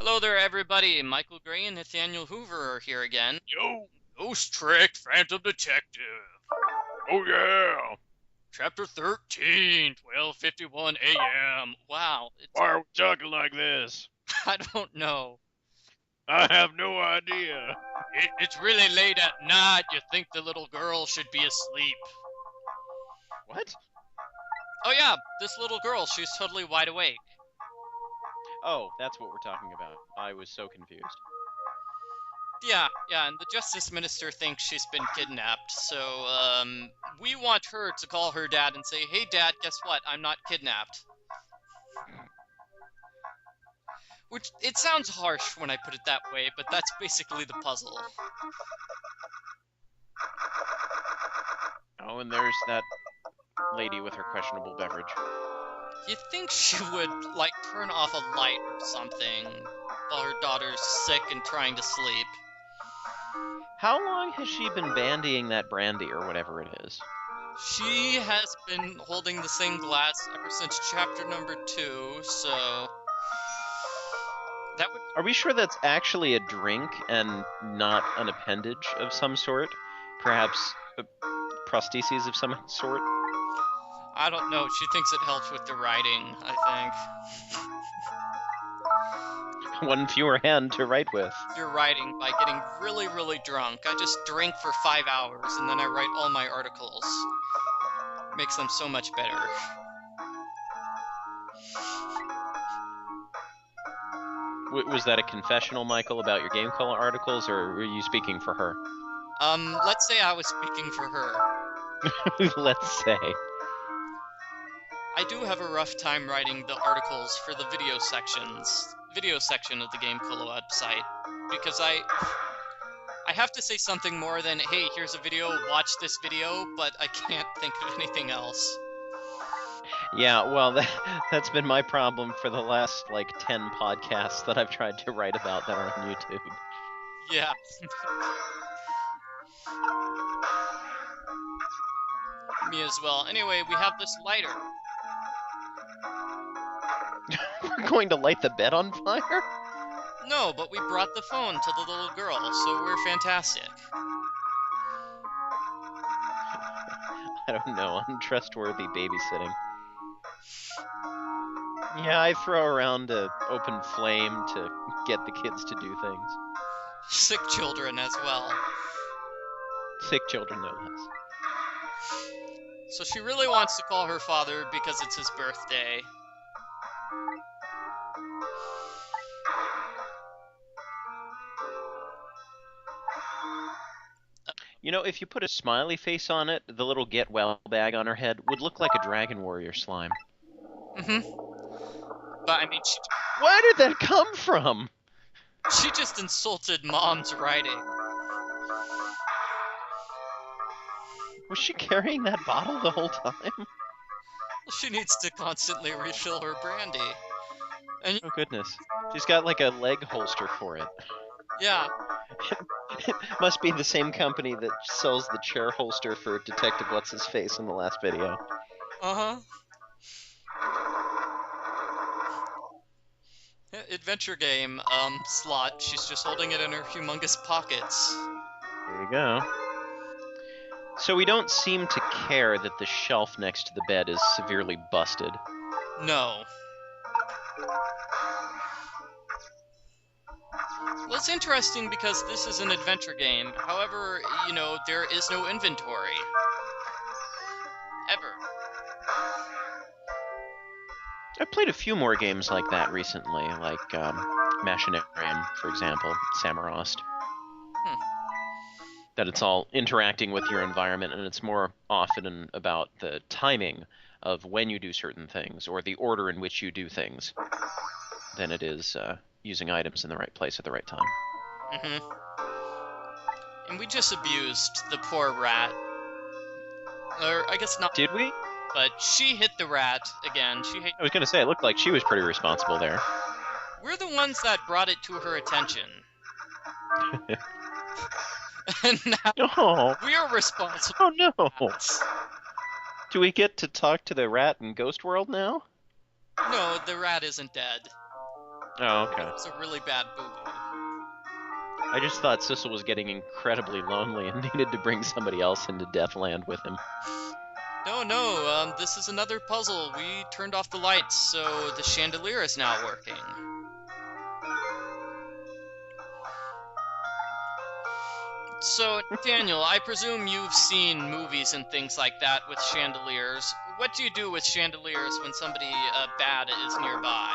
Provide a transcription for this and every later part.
Hello there, everybody. Michael Gray and Nathaniel Hoover are here again. Yo, Ghost Trick, Phantom Detective. oh yeah. Chapter 13, 12:51 a.m. Wow, Why are we talking like this? I don't know. I have no idea. It's really late at night. You think the little girl should be asleep. What? Oh yeah, this little girl, she's totally wide awake. Oh, that's what we're talking about. I was so confused. Yeah, and the Justice Minister thinks she's been kidnapped, so, we want her to call her dad and say, "Hey Dad, guess what? I'm not kidnapped." Which, it sounds harsh when I put it that way, but that's basically the puzzle. Oh, and there's that lady with her questionable beverage. You'd think she would, like, turn off a light or something while her daughter's sick and trying to sleep. How long has she been bandying that brandy or whatever it is? She has been holding the same glass ever since chapter number 2, so... that would... Are we sure that's actually a drink and not an appendage of some sort? Perhaps a prostheses of some sort? I don't know, she thinks it helps with the writing, I think. One fewer hand to write with. You're writing by getting really, really drunk. I just drink for 5 hours, and then I write all my articles. Makes them so much better. Was that a confessional, Michael, about your game color articles, or were you speaking for her? Let's say I was speaking for her. Let's say. I do have a rough time writing the articles for the video section of the Game Colo website, because I have to say something more than, hey, here's a video, watch this video, but I can't think of anything else. Yeah, well, that's been my problem for the last, 10 podcasts that I've tried to write about that are on YouTube. Yeah. Me as well. Anyway, we have this lighter. We're going to light the bed on fire? No, but we brought the phone to the little girl, so we're fantastic. I don't know, untrustworthy babysitting. Yeah, I throw around an open flame to get the kids to do things. Sick children as well. Sick children, no less. So she really wants to call her father because it's his birthday. You know, if you put a smiley face on it, the little get well bag on her head would look like a dragon warrior slime. But, I mean, Where did that come from? she just insulted Mom's writing. Was she carrying that bottle the whole time? She needs to constantly refill her brandy. And Oh, goodness. She's got, a leg holster for it. yeah, It must be the same company that sells the chair holster for Detective What's-His-Face in the last video. uh-huh. Adventure game, slot. She's just holding it in her humongous pockets. There you go. So we don't seem to care that the shelf next to the bed is severely busted. No. Well, it's interesting because this is an adventure game. However, there is no inventory. Ever. I've played a few more games like that recently, like Machinarium, for example, Samarost. That it's all interacting with your environment, and it's more often about the timing of when you do certain things, or the order in which you do things, than it is using items in the right place at the right time. And we just abused the poor rat. Or, I guess not. Did we? But she hit the rat again. I was going to say, it looked like she was pretty responsible there. We're the ones that brought it to her attention. And now No. we are responsible. Oh, no. Do we get to talk to the rat in Ghost World now? No, the rat isn't dead. Oh, okay. It was a really bad boo-boo. I just thought Sissel was getting incredibly lonely and needed to bring somebody else into Deathland with him. No, this is another puzzle. We turned off the lights, so the chandelier is now working. So, Daniel, I presume you've seen movies and things like that with chandeliers. What do you do with chandeliers when somebody bad is nearby?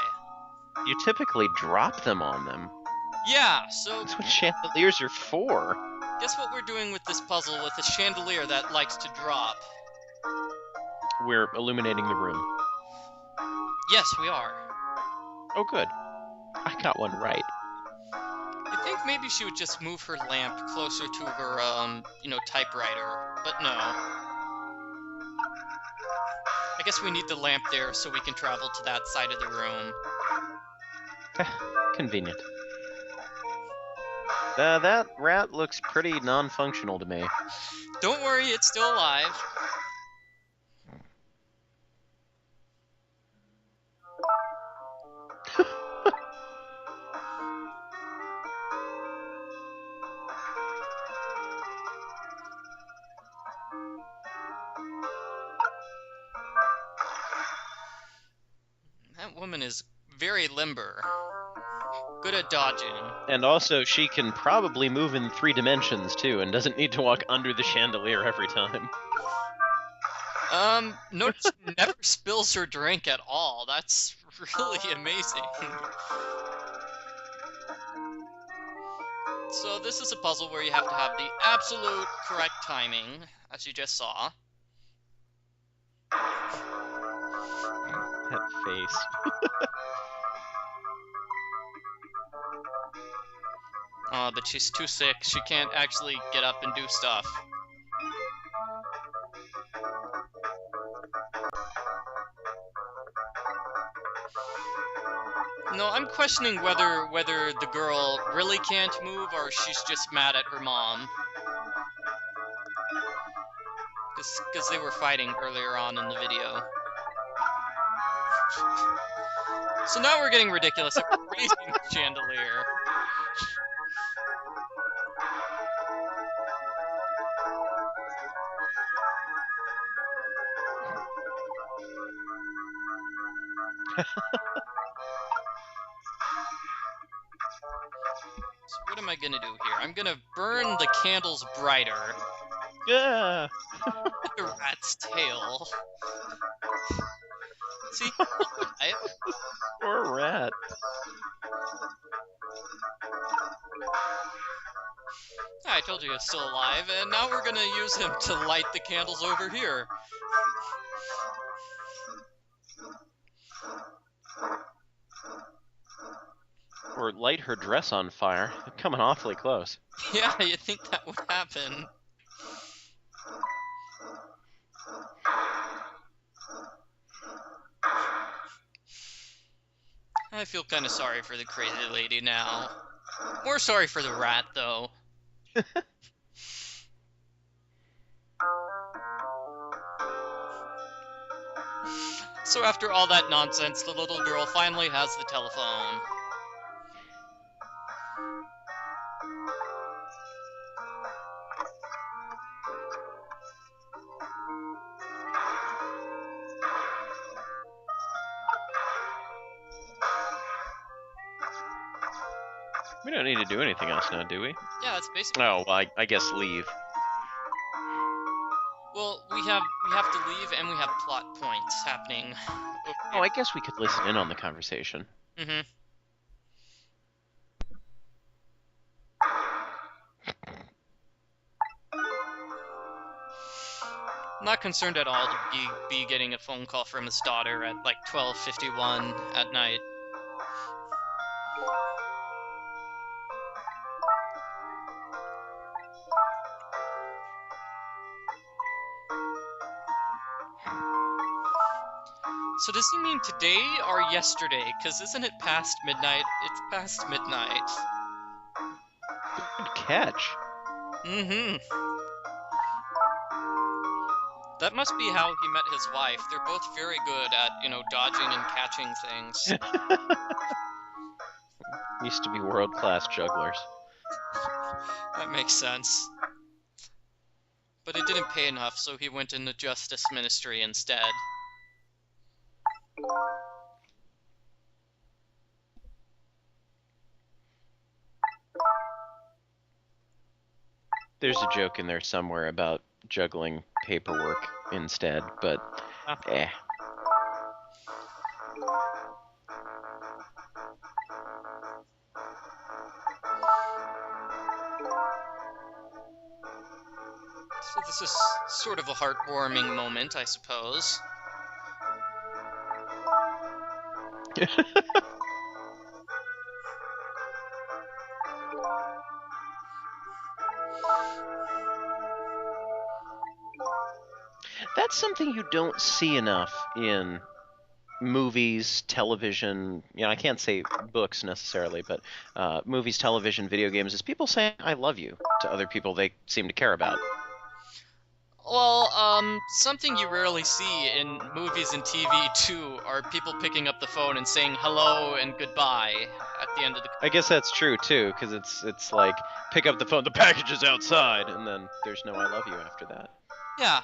You typically drop them on them. Yeah, so That's what chandeliers are for. guess what we're doing with this puzzle with a chandelier that likes to drop? We're illuminating the room. Yes, we are. Oh, good. I got one right. You'd think maybe she would just move her lamp closer to her, typewriter, but no. I guess we need the lamp there so we can travel to that side of the room. Convenient. That rat looks pretty non-functional to me. Don't worry, it's still alive. That woman is very limber. Good at dodging. And also, she can probably move in 3 dimensions, too, and doesn't need to walk under the chandelier every time. Notice she never spills her drink at all. That's really amazing. So this is a puzzle where you have to have the absolute correct timing, as you just saw. That face. But she's too sick. She can't actually get up and do stuff. No, I'm questioning whether the girl really can't move or she's just mad at her mom. Because they were fighting earlier on in the video. So now we're getting ridiculous. We're raising the chandelier. So what am I gonna do here? I'm gonna burn the candles brighter. Yeah. The rat's tail. See? Poor rat. I told you he was still alive, and now we're gonna use him to light the candles over here. Or light her dress on fire. They're coming awfully close. Yeah, you'd think that would happen. I feel kind of sorry for the crazy lady now. More sorry for the rat, though. So after all that nonsense, the little girl finally has the telephone. We don't need to do anything else now, do we? Yeah, that's basically. Oh, well, I guess leave. Well, we have to leave, and we have plot points happening. Oh, I guess we could listen in on the conversation. Mm-hmm. Not concerned at all to be getting a phone call from his daughter at like 12:51 at night. So does he mean today or yesterday? Because isn't it past midnight? It's past midnight. Good catch. Mm-hmm. That must be how he met his wife. They're both very good at, dodging and catching things. Used to be world-class jugglers. That makes sense. But it didn't pay enough, so he went in the Justice Ministry instead. There's a joke in there somewhere about juggling paperwork instead, but eh. So this is sort of a heartwarming moment, I suppose. That's something you don't see enough in movies, television. You know, I can't say books necessarily, but movies, television, video games, is people saying "I love you" to other people they seem to care about. Well, something you rarely see in movies and TV too are people picking up the phone and saying hello and goodbye at the end of the. I guess that's true too, because it's like pick up the phone, the package is outside, and then there's no "I love you" after that. Yeah.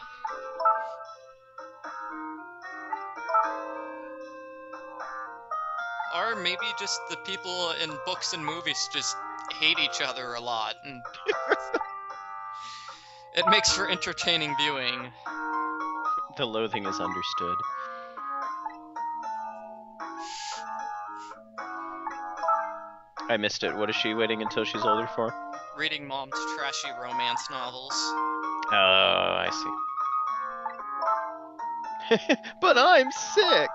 Or maybe just the people in books and movies just hate each other a lot, and it makes for entertaining viewing. The loathing is understood. I missed it. What is she waiting until she's older for? Reading mom's trashy romance novels. Oh, I see. But I'm sick!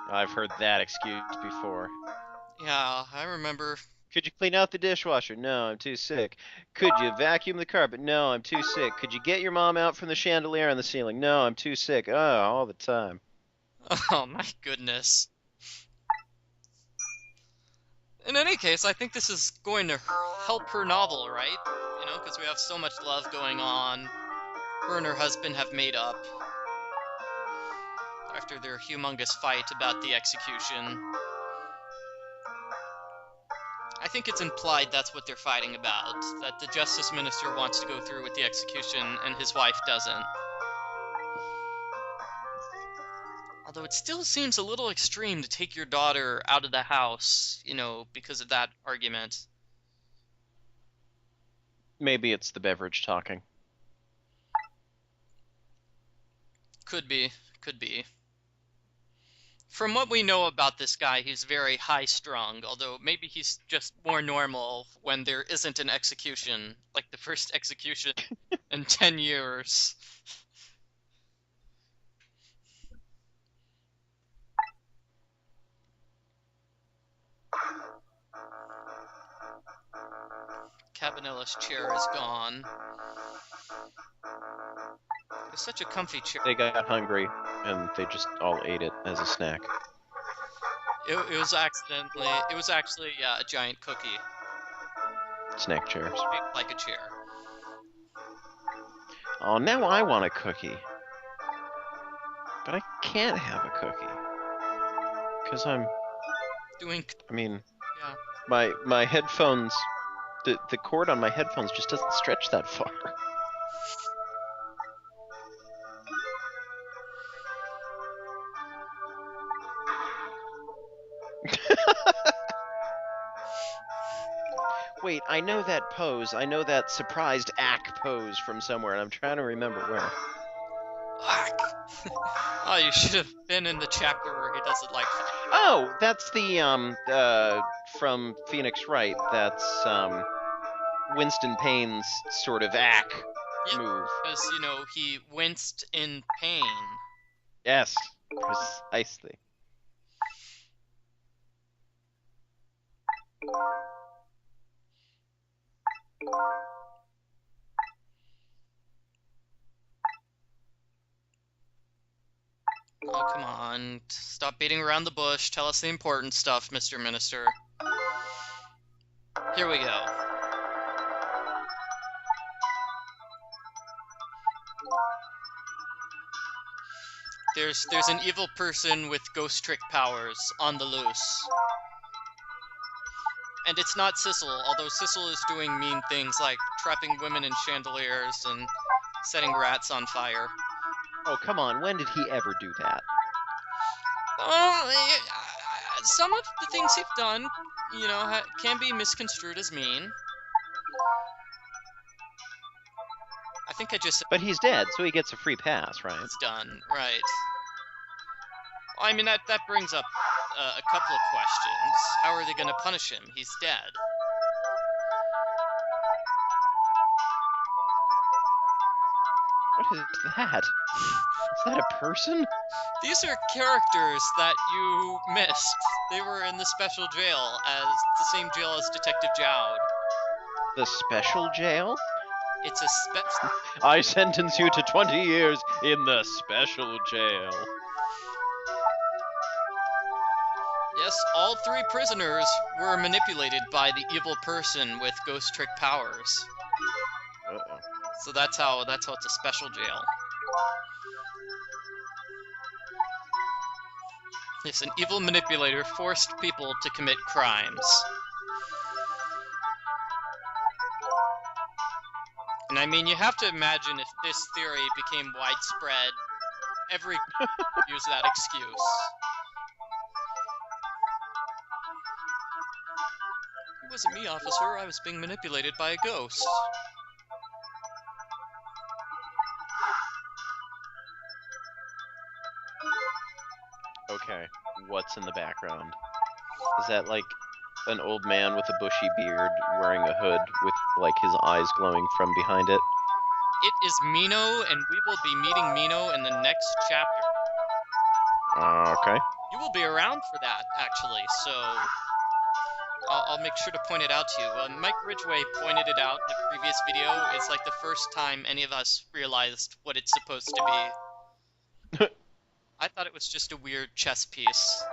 I've heard that excuse before. Yeah, I remember. Could you clean out the dishwasher? No, I'm too sick. Could you vacuum the carpet? No, I'm too sick. Could you get your mom out from the chandelier on the ceiling? No, I'm too sick. Oh, all the time. Oh my goodness. In any case, I think this is going to help her novel, right? You know, because we have so much love going on. Her and her husband have made up after their humongous fight about the execution. I think it's implied that's what they're fighting about, that the Justice Minister wants to go through with the execution and his wife doesn't. Although it still seems a little extreme to take your daughter out of the house, you know, because of that argument. Maybe it's the beverage talking. Could be, could be. From what we know about this guy, he's very high-strung, although maybe he's just more normal when there isn't an execution, like the first execution in 10 years. Cabanilla's chair is gone. It's such a comfy chair. They got hungry, and they just all ate it as a snack. It was actually a giant cookie. Snack chairs. Shaped like a chair. Oh, now I want a cookie. But I can't have a cookie. Because I'm... I mean... Yeah. My headphones... The cord on my headphones just doesn't stretch that far. Wait, I know that pose. I know that surprised ack pose from somewhere, and I'm trying to remember where. Ack! Oh, you should have been in the chapter where he does it like that. Oh, that's the, from Phoenix Wright. That's, Winston Payne's sort of ack move. Because, you know, he winced in pain. Yes, precisely. Oh, come on. Stop beating around the bush. Tell us the important stuff, Mr. Minister. Here we go. There's an evil person with ghost trick powers on the loose. And it's not Sissel, although Sissel is doing mean things like trapping women in chandeliers and setting rats on fire. Oh, come on. When did he ever do that? Some of the things he's done, you know, can be misconstrued as mean. I think I just said But he's dead, so he gets a free pass, right? it's done, right. Well, I mean, that brings up a couple of questions. How are they going to punish him? He's dead. What is that? Is that a person? These are characters that you missed. They were in the special jail, as the same jail as Detective Jowd. The special jail? It's a I sentence you to 20 years in the special jail. Yes, all 3 prisoners were manipulated by the evil person with ghost trick powers. Uh-oh. So that's how it's a special jail. Yes, an evil manipulator forced people to commit crimes. And I mean, you have to imagine if this theory became widespread, every would use that excuse. It wasn't me, officer. I was being manipulated by a ghost. Okay, what's in the background? Is that like an old man with a bushy beard wearing a hood with like his eyes glowing from behind it? It is Mino, and we will be meeting Mino in the next chapter. Okay. You will be around for that, actually, so I'll make sure to point it out to you. Mike Ridgway pointed it out in a previous video. It's like the first time any of us realized what it's supposed to be. I thought it was just a weird chess piece.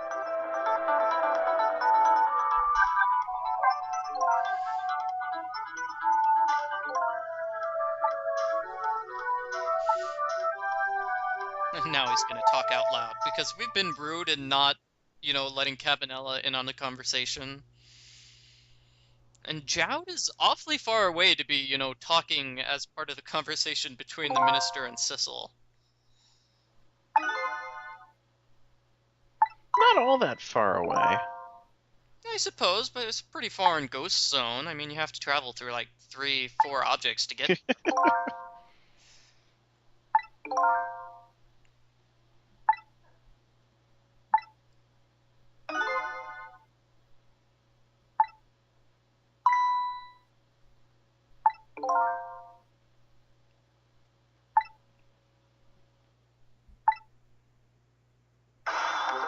And now he's gonna talk out loud, because we've been rude and not, you know, letting Kamila in on the conversation. And Jowd is awfully far away to be, you know, talking as part of the conversation between the minister and Sissel. Not all that far away. I suppose, but it's pretty far in Ghost Zone. I mean, you have to travel through like 3-4 objects to get.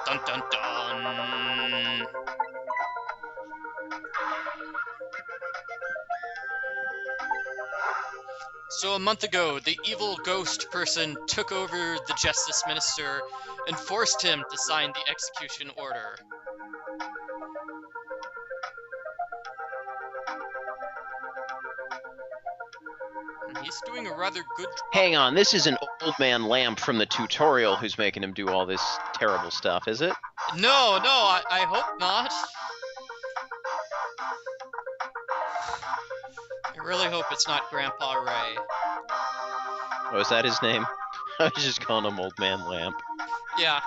Dun dun dun. So a month ago, the evil ghost person took over the justice minister and forced him to sign the execution order. And he's doing a rather good job. Hang on, this is an old man lamp from the tutorial who's making him do all this terrible stuff, is it? No, I hope not. I really hope it's not Grandpa Ray. Oh, is that his name? I was just calling him Old Man Lamp. Yeah.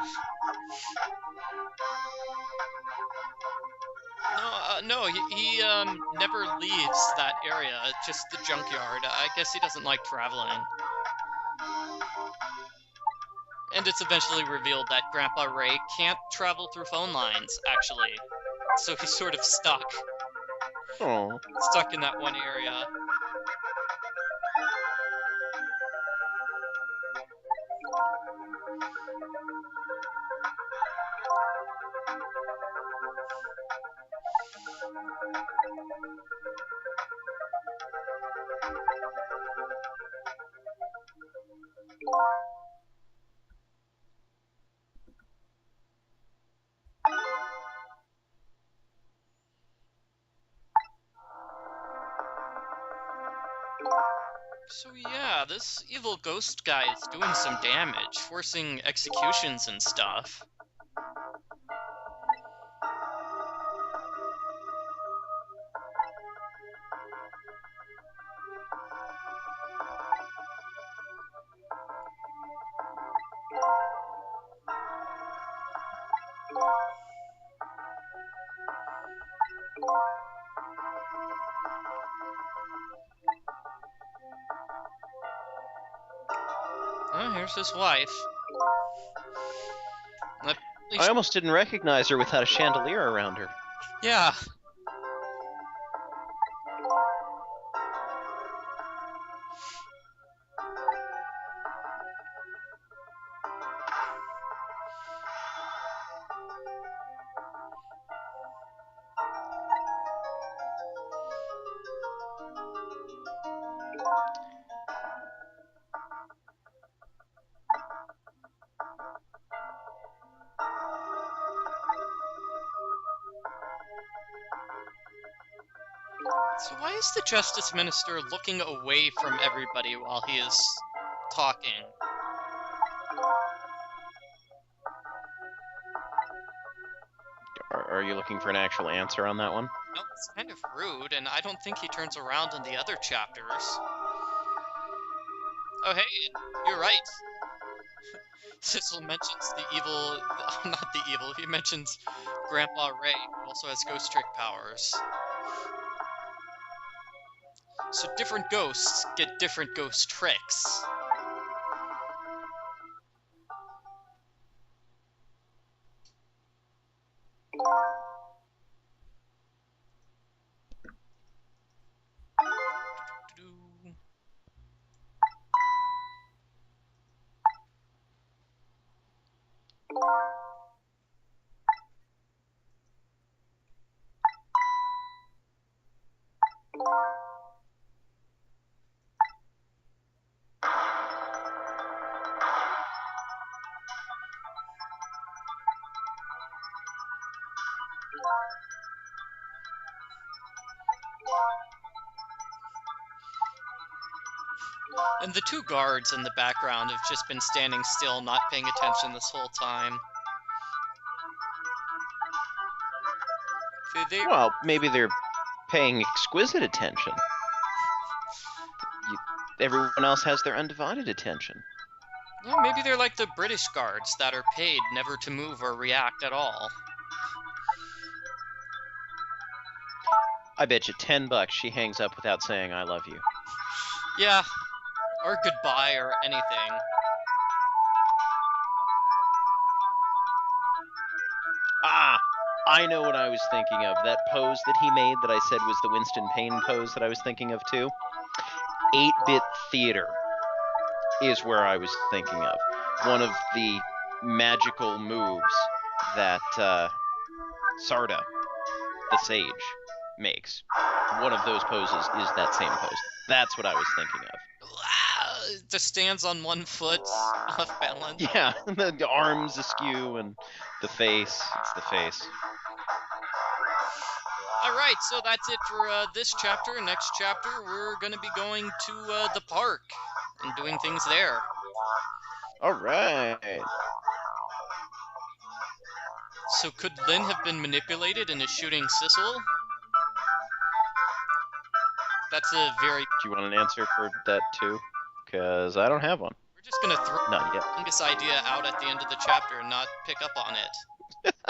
No, he never leaves that area, just the junkyard. I guess he doesn't like traveling. And it's eventually revealed that Grandpa Ray can't travel through phone lines, actually. So he's sort of stuck. Oh. Stuck in that one area. So yeah, this evil ghost guy is doing some damage, forcing executions and stuff. Oh, here's his wife. I almost didn't recognize her without a chandelier around her. Yeah. So why is the Justice Minister looking away from everybody while he is talking? Are you looking for an actual answer on that one? No, it's kind of rude, and I don't think he turns around in the other chapters. Oh, hey, you're right. Sissel mentions the evil... not the evil, he mentions Grandpa Ray, who also has ghost trick powers. So different ghosts get different ghost tricks. And the two guards in the background have just been standing still, not paying attention this whole time. Well, maybe they're paying exquisite attention. Everyone else has their undivided attention. Well, maybe they're like the British guards that are paid never to move or react at all. I bet you $10 she hangs up without saying I love you. Yeah, or goodbye or anything. Ah, I know what I was thinking of. That pose that he made that I said was the Winston Payne pose that I was thinking of too. 8-bit theater is where I was thinking of. One of the magical moves that Sarda, the sage, makes. One of those poses is that same pose. That's what I was thinking of. Just stands on one foot, off balance. Yeah, the arms askew and the face. It's the face. Alright, so that's it for this chapter. Next chapter, we're going to be going to the park and doing things there. Alright. So could Lynne have been manipulated into shooting Sissel? That's a very... Do you want an answer for that too? Because I don't have one. We're just going to throw Not yet. this idea out at the end of the chapter and not pick up on it.